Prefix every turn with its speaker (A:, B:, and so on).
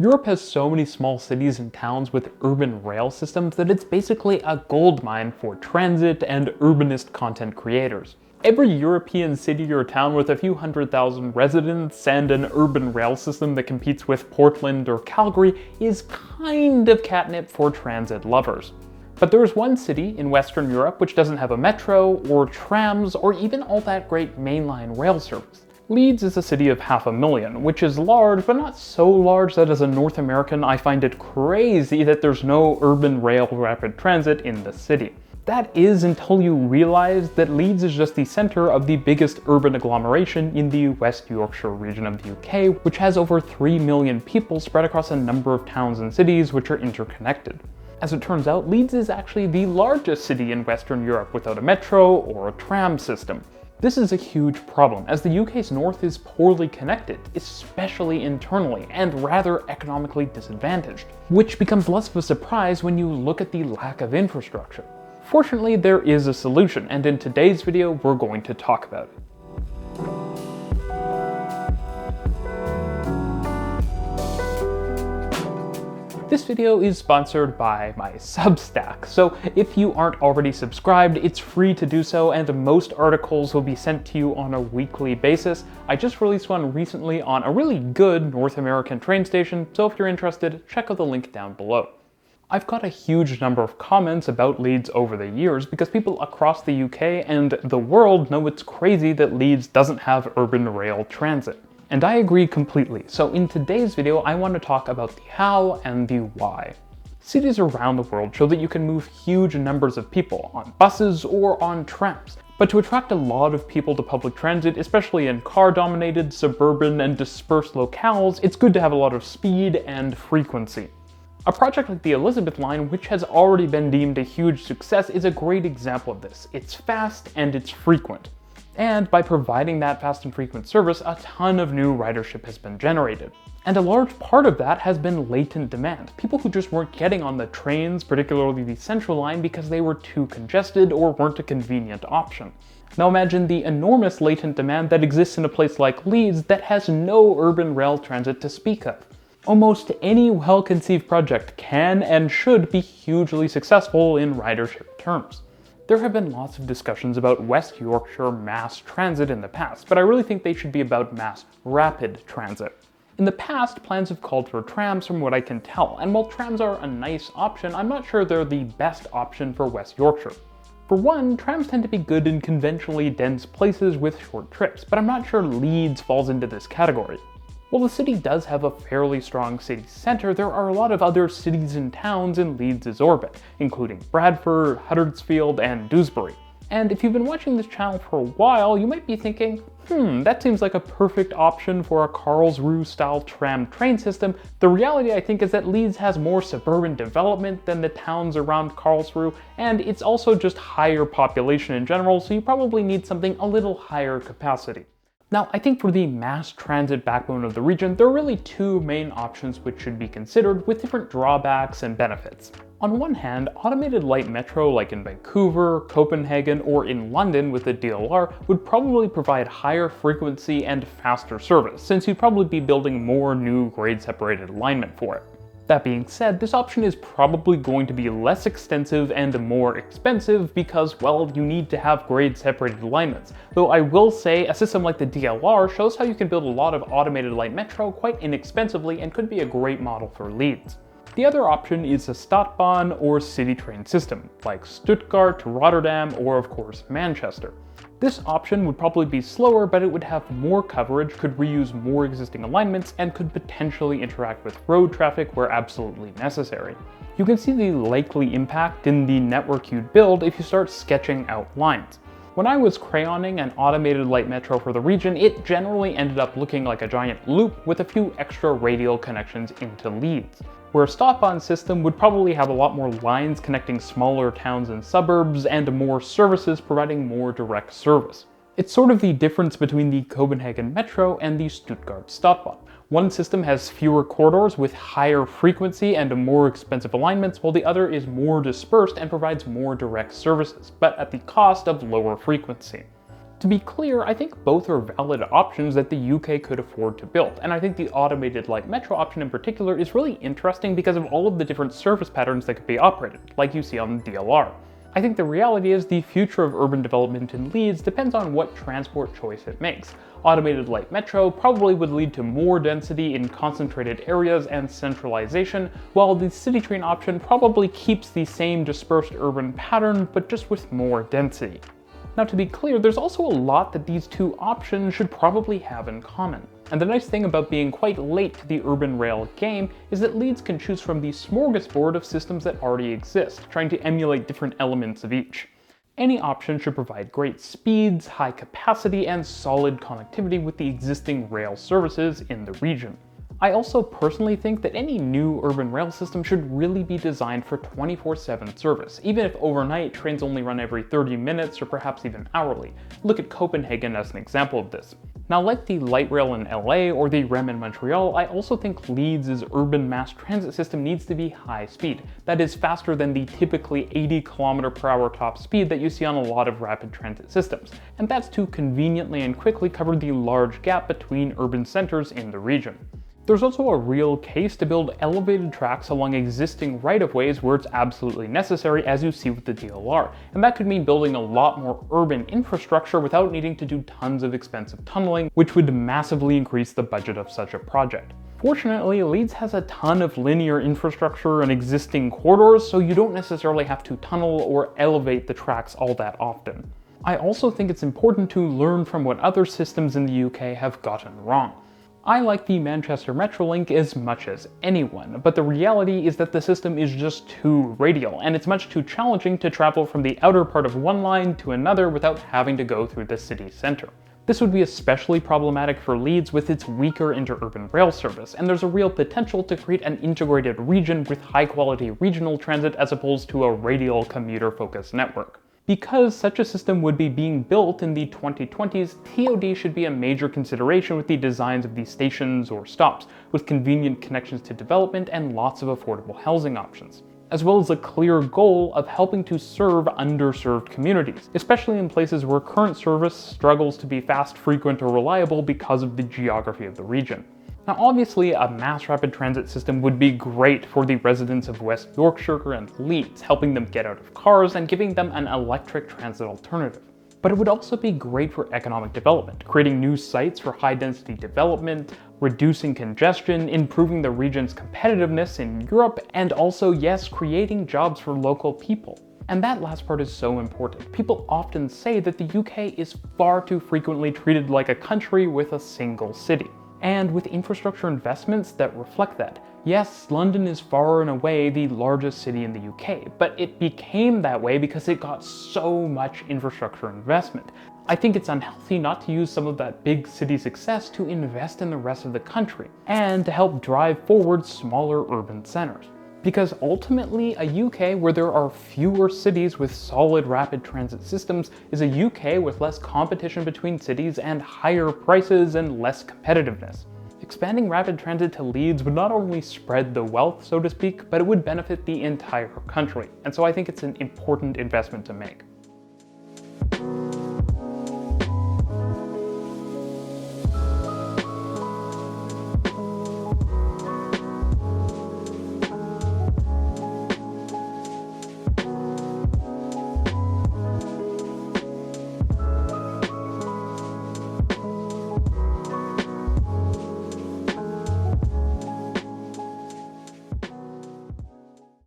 A: Europe has so many small cities and towns with urban rail systems that it's basically a goldmine for transit and urbanist content creators. Every European city or town with a few 100,000 residents and an urban rail system that competes with Portland or Calgary is kind of catnip for transit lovers. But there is one city in Western Europe which doesn't have a metro or trams or even all that great mainline rail service. Leeds is a city of 500,000, which is large, but not so large that as a North American I find it crazy that there's no urban rail rapid transit in the city. That is until you realize that Leeds is just the center of the biggest urban agglomeration in the West Yorkshire region of the UK, which has over 3 million people spread across a number of towns and cities which are interconnected. As it turns out, Leeds is actually the largest city in Western Europe without a metro or a tram system. This is a huge problem, as the UK's north is poorly connected, especially internally, and rather economically disadvantaged, which becomes less of a surprise when you look at the lack of infrastructure. Fortunately, there is a solution, and in today's video, we're going to talk about it. This video is sponsored by my Substack, so if you aren't already subscribed, it's free to do so, and most articles will be sent to you on a weekly basis. I just released one recently on a really good North American train station, so if you're interested, check out the link down below. I've got a huge number of comments about Leeds over the years because people across the UK and the world know it's crazy that Leeds doesn't have urban rail transit. And I agree completely, so in today's video I want to talk about the how and the why. Cities around the world show that you can move huge numbers of people on buses or on trams, but to attract a lot of people to public transit, especially in car-dominated, suburban, and dispersed locales, it's good to have a lot of speed and frequency. A project like the Elizabeth Line, which has already been deemed a huge success, is a great example of this. It's fast and it's frequent. And by providing that fast and frequent service, a ton of new ridership has been generated. And a large part of that has been latent demand. People who just weren't getting on the trains, particularly the Central Line, because they were too congested or weren't a convenient option. Now imagine the enormous latent demand that exists in a place like Leeds that has no urban rail transit to speak of. Almost any well-conceived project can and should be hugely successful in ridership terms. There have been lots of discussions about West Yorkshire mass transit in the past, but I really think they should be about mass rapid transit. In the past, plans have called for trams from what I can tell, and while trams are a nice option, I'm not sure they're the best option for West Yorkshire. For one, trams tend to be good in conventionally dense places with short trips, but I'm not sure Leeds falls into this category. While the city does have a fairly strong city centre, there are a lot of other cities and towns in Leeds' orbit, including Bradford, Huddersfield, and Dewsbury. And if you've been watching this channel for a while, you might be thinking, that seems like a perfect option for a Karlsruhe-style tram train system. The reality, I think, is that Leeds has more suburban development than the towns around Karlsruhe, and it's also just higher population in general, so you probably need something a little higher capacity. Now, I think for the mass transit backbone of the region, there are really two main options which should be considered with different drawbacks and benefits. On one hand, automated light metro like in Vancouver, Copenhagen, or in London with the DLR would probably provide higher frequency and faster service, since you'd probably be building more new grade-separated alignment for it. That being said, this option is probably going to be less extensive and more expensive because, well, you need to have grade-separated alignments. Though I will say a system like the DLR shows how you can build a lot of automated light metro quite inexpensively and could be a great model for Leeds. The other option is a Stadtbahn or city train system, like Stuttgart, Rotterdam, or of course Manchester. This option would probably be slower, but it would have more coverage, could reuse more existing alignments, and could potentially interact with road traffic where absolutely necessary. You can see the likely impact in the network you'd build if you start sketching out lines. When I was crayoning an automated light metro for the region, it generally ended up looking like a giant loop with a few extra radial connections into Leeds, where a Stadtbahn system would probably have a lot more lines connecting smaller towns and suburbs, and more services providing more direct service. It's sort of the difference between the Copenhagen Metro and the Stuttgart Stadtbahn. One system has fewer corridors with higher frequency and more expensive alignments, while the other is more dispersed and provides more direct services, but at the cost of lower frequency. To be clear, I think both are valid options that the UK could afford to build, and I think the automated light metro option in particular is really interesting because of all of the different service patterns that could be operated, like you see on the DLR. I think the reality is the future of urban development in Leeds depends on what transport choice it makes. Automated light metro probably would lead to more density in concentrated areas and centralization, while the city train option probably keeps the same dispersed urban pattern, but just with more density. Now, to be clear, there's also a lot that these two options should probably have in common. And the nice thing about being quite late to the urban rail game is that Leeds can choose from the smorgasbord of systems that already exist, trying to emulate different elements of each. Any option should provide great speeds, high capacity, and solid connectivity with the existing rail services in the region. I also personally think that any new urban rail system should really be designed for 24/7 service, even if overnight trains only run every 30 minutes or perhaps even hourly. Look at Copenhagen as an example of this. Now, like the light rail in LA or the REM in Montreal, I also think Leeds' urban mass transit system needs to be high speed. That is faster than the typically 80km/h top speed that you see on a lot of rapid transit systems. And that's to conveniently and quickly cover the large gap between urban centers in the region. There's also a real case to build elevated tracks along existing right-of-ways where it's absolutely necessary, as you see with the DLR, and that could mean building a lot more urban infrastructure without needing to do tons of expensive tunneling, which would massively increase the budget of such a project. Fortunately, Leeds has a ton of linear infrastructure and existing corridors, so you don't necessarily have to tunnel or elevate the tracks all that often. I also think it's important to learn from what other systems in the UK have gotten wrong. I like the Manchester Metrolink as much as anyone, but the reality is that the system is just too radial, and it's much too challenging to travel from the outer part of one line to another without having to go through the city center. This would be especially problematic for Leeds with its weaker interurban rail service, and there's a real potential to create an integrated region with high-quality regional transit as opposed to a radial commuter-focused network. Because such a system would be being built in the 2020s, TOD should be a major consideration with the designs of these stations or stops, with convenient connections to development and lots of affordable housing options, as well as a clear goal of helping to serve underserved communities, especially in places where current service struggles to be fast, frequent, or reliable because of the geography of the region. Now, obviously, a mass rapid transit system would be great for the residents of West Yorkshire and Leeds, helping them get out of cars and giving them an electric transit alternative. But it would also be great for economic development, creating new sites for high-density development, reducing congestion, improving the region's competitiveness in Europe, and also, yes, creating jobs for local people. And that last part is so important. People often say that the UK is far too frequently treated like a country with a single city, and with infrastructure investments that reflect that. Yes, London is far and away the largest city in the UK, but it became that way because it got so much infrastructure investment. I think it's unhealthy not to use some of that big city success to invest in the rest of the country, and to help drive forward smaller urban centers. Because ultimately, a UK where there are fewer cities with solid rapid transit systems is a UK with less competition between cities and higher prices and less competitiveness. Expanding rapid transit to Leeds would not only spread the wealth, so to speak, but it would benefit the entire country. And so I think it's an important investment to make.